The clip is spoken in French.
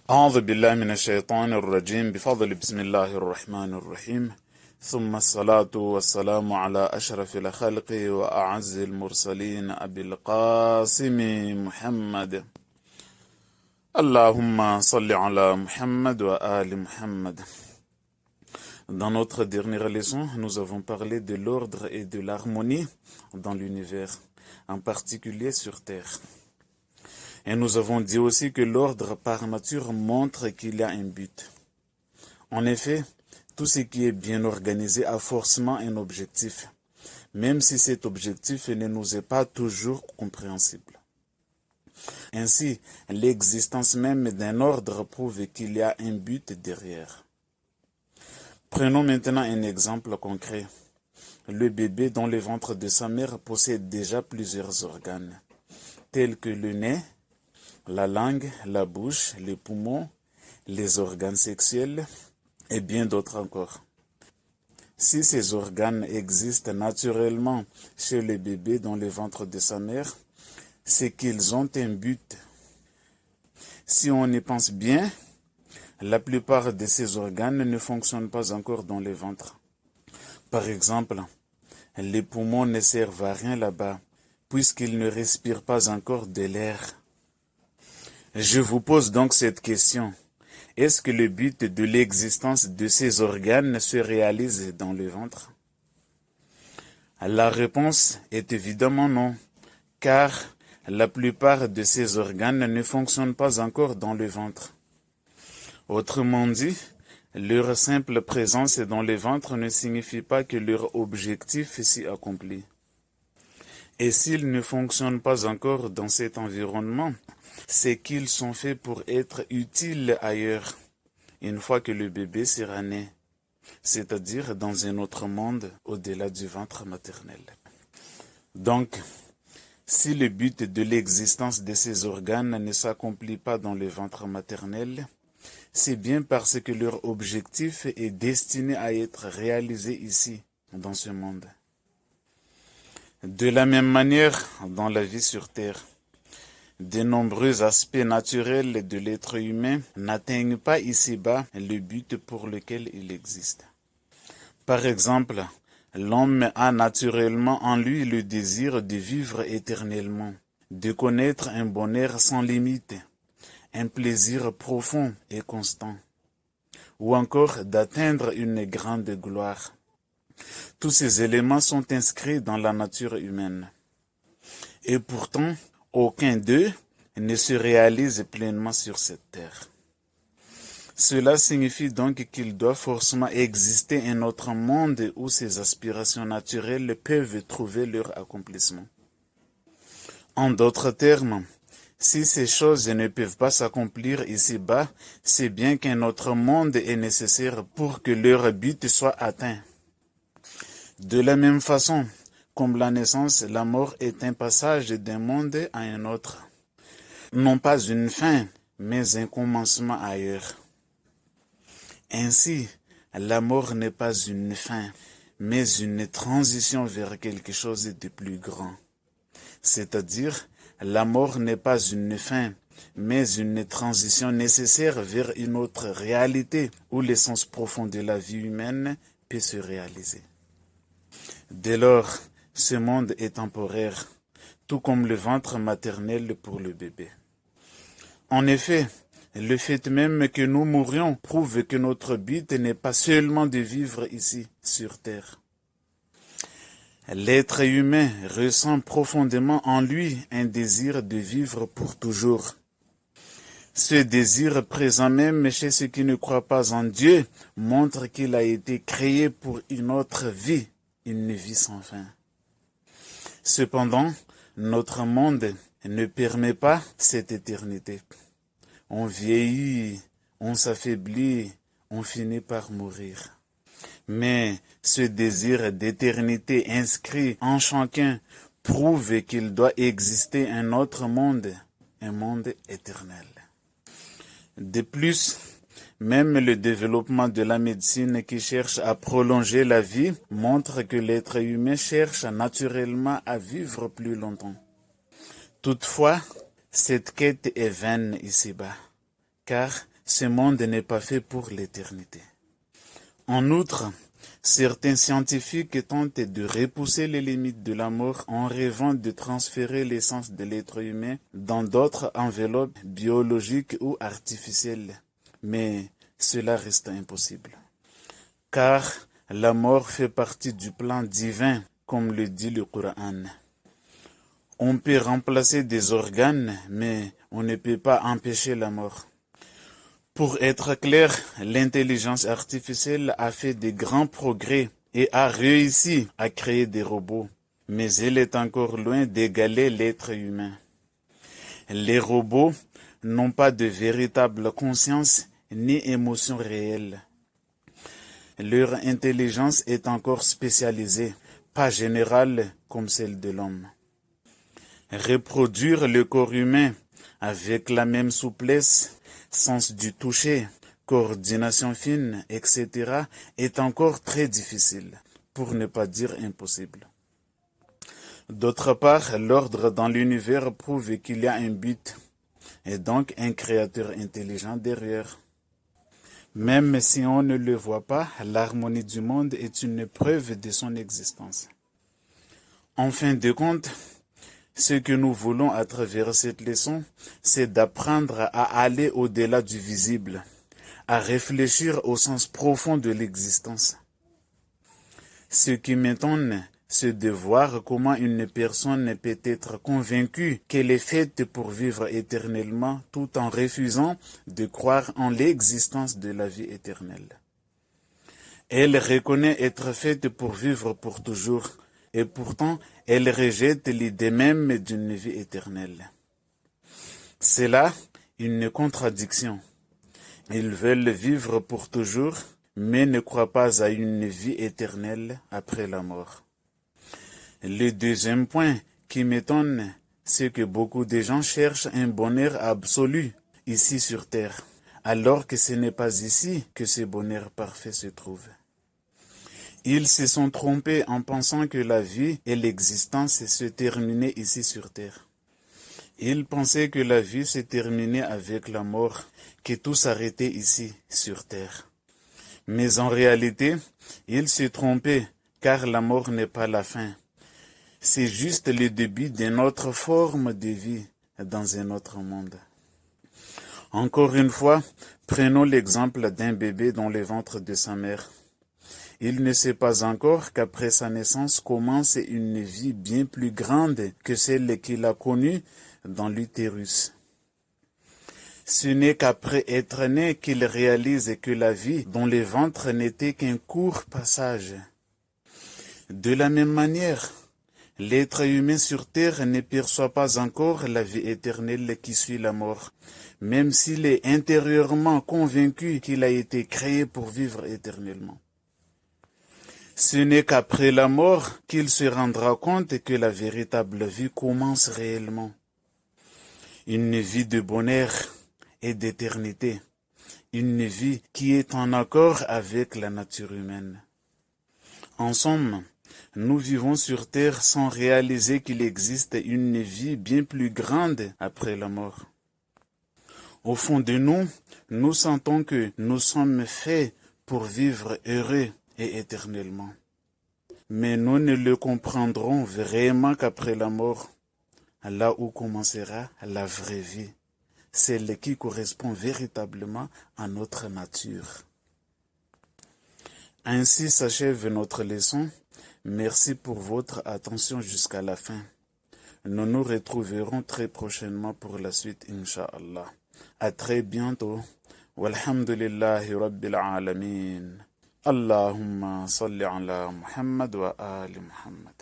أعوذ بالله من الشيطان الرجيم بفضل بسم الله الرحمن الرحيم ثم الصلاة والسلام على أشرف الخلق وأعز المرسلين أبي القاسم محمد اللهم صل على محمد وآل محمد. Dans notre dernière leçon, nous avons parlé de l'ordre et de l'harmonie dans l'univers, en particulier sur Terre. Et nous avons dit aussi que l'ordre par nature montre qu'il y a un but. En effet, tout ce qui est bien organisé a forcément un objectif, même si cet objectif ne nous est pas toujours compréhensible. Ainsi, l'existence même d'un ordre prouve qu'il y a un but derrière. Prenons maintenant un exemple concret. Le bébé dans le ventre de sa mère possède déjà plusieurs organes, tels que le nez, la langue, la bouche, les poumons, les organes sexuels et bien d'autres encore. Si ces organes existent naturellement chez le bébé dans le ventre de sa mère, c'est qu'ils ont un but. Si on y pense bien, la plupart de ces organes ne fonctionnent pas encore dans le ventre. Par exemple, les poumons ne servent à rien là-bas, puisqu'ils ne respirent pas encore de l'air. Je vous pose donc cette question. Est-ce que le but de l'existence de ces organes se réalise dans le ventre? La réponse est évidemment non, car la plupart de ces organes ne fonctionnent pas encore dans le ventre. Autrement dit, leur simple présence dans le ventre ne signifie pas que leur objectif s'y accomplit. Et s'ils ne fonctionnent pas encore dans cet environnement, c'est qu'ils sont faits pour être utiles ailleurs, une fois que le bébé sera né, c'est-à-dire dans un autre monde au-delà du ventre maternel. Donc, si le but de l'existence de ces organes ne s'accomplit pas dans le ventre maternel, c'est bien parce que leur objectif est destiné à être réalisé ici, dans ce monde. De la même manière, dans la vie sur Terre, de nombreux aspects naturels de l'être humain n'atteignent pas ici-bas le but pour lequel il existe. Par exemple, l'homme a naturellement en lui le désir de vivre éternellement, de connaître un bonheur sans limite, un plaisir profond et constant, ou encore d'atteindre une grande gloire. Tous ces éléments sont inscrits dans la nature humaine. Et pourtant, aucun d'eux ne se réalise pleinement sur cette terre. Cela signifie donc qu'il doit forcément exister un autre monde où ces aspirations naturelles peuvent trouver leur accomplissement. En d'autres termes, si ces choses ne peuvent pas s'accomplir ici-bas, c'est bien qu'un autre monde est nécessaire pour que leur but soit atteint. De la même façon, comme la naissance, la mort est un passage d'un monde à un autre. Non pas une fin, mais un commencement ailleurs. Ainsi, la mort n'est pas une fin, mais une transition vers quelque chose de plus grand. C'est-à-dire, la mort n'est pas une fin, mais une transition nécessaire vers une autre réalité où l'essence profonde de la vie humaine peut se réaliser. Dès lors, ce monde est temporaire, tout comme le ventre maternel pour le bébé. En effet, le fait même que nous mourions prouve que notre but n'est pas seulement de vivre ici, sur Terre. L'être humain ressent profondément en lui un désir de vivre pour toujours. Ce désir présent même chez ceux qui ne croient pas en Dieu montre qu'il a été créé pour une autre vie, une vie sans fin. Cependant, notre monde ne permet pas cette éternité. On vieillit, on s'affaiblit, on finit par mourir. Mais ce désir d'éternité inscrit en chacun prouve qu'il doit exister un autre monde, un monde éternel. De plus, même le développement de la médecine qui cherche à prolonger la vie montre que l'être humain cherche naturellement à vivre plus longtemps. Toutefois, cette quête est vaine ici-bas, car ce monde n'est pas fait pour l'éternité. En outre, certains scientifiques tentent de repousser les limites de la mort en rêvant de transférer l'essence de l'être humain dans d'autres enveloppes biologiques ou artificielles. Mais cela reste impossible. Car la mort fait partie du plan divin, comme le dit le Coran. On peut remplacer des organes, mais on ne peut pas empêcher la mort. Pour être clair, l'intelligence artificielle a fait de grands progrès et a réussi à créer des robots, mais elle est encore loin d'égaler l'être humain. Les robots n'ont pas de véritable conscience ni émotion réelle. Leur intelligence est encore spécialisée, pas générale comme celle de l'homme. Reproduire le corps humain avec la même souplesse, sens du toucher, coordination fine, etc. est encore très difficile, pour ne pas dire impossible. D'autre part, l'ordre dans l'univers prouve qu'il y a un but, et donc un créateur intelligent derrière. Même si on ne le voit pas, l'harmonie du monde est une preuve de son existence. En fin de compte, ce que nous voulons à travers cette leçon, c'est d'apprendre à aller au-delà du visible, à réfléchir au sens profond de l'existence. Ce qui m'étonne, c'est de voir comment une personne peut être convaincue qu'elle est faite pour vivre éternellement tout en refusant de croire en l'existence de la vie éternelle. Elle reconnaît être faite pour vivre pour toujours, et pourtant elle rejette l'idée même d'une vie éternelle. C'est là une contradiction. Ils veulent vivre pour toujours, mais ne croient pas à une vie éternelle après la mort. Le deuxième point qui m'étonne, c'est que beaucoup de gens cherchent un bonheur absolu ici sur terre, alors que ce n'est pas ici que ce bonheur parfait se trouve. Ils se sont trompés en pensant que la vie et l'existence se terminaient ici sur terre. Ils pensaient que la vie se terminait avec la mort, que tout s'arrêtait ici sur terre. Mais en réalité, ils se trompaient, car la mort n'est pas la fin. C'est juste le début d'une autre forme de vie dans un autre monde. Encore une fois, prenons l'exemple d'un bébé dans le ventre de sa mère. Il ne sait pas encore qu'après sa naissance commence une vie bien plus grande que celle qu'il a connue dans l'utérus. Ce n'est qu'après être né qu'il réalise que la vie dans le ventre n'était qu'un court passage. De la même manière, l'être humain sur terre ne perçoit pas encore la vie éternelle qui suit la mort, même s'il est intérieurement convaincu qu'il a été créé pour vivre éternellement. Ce n'est qu'après la mort qu'il se rendra compte que la véritable vie commence réellement. Une vie de bonheur et d'éternité. Une vie qui est en accord avec la nature humaine. En somme, nous vivons sur terre sans réaliser qu'il existe une vie bien plus grande après la mort. Au fond de nous, nous sentons que nous sommes faits pour vivre heureux et éternellement. Mais nous ne le comprendrons vraiment qu'après la mort, là où commencera la vraie vie, celle qui correspond véritablement à notre nature. Ainsi s'achève notre leçon. Merci pour votre attention jusqu'à la fin. Nous nous retrouverons très prochainement pour la suite, Inch'Allah. À très bientôt. Walhamdulillahi Rabbil Alamin. Allahumma salli ala Muhammad wa ali Muhammad.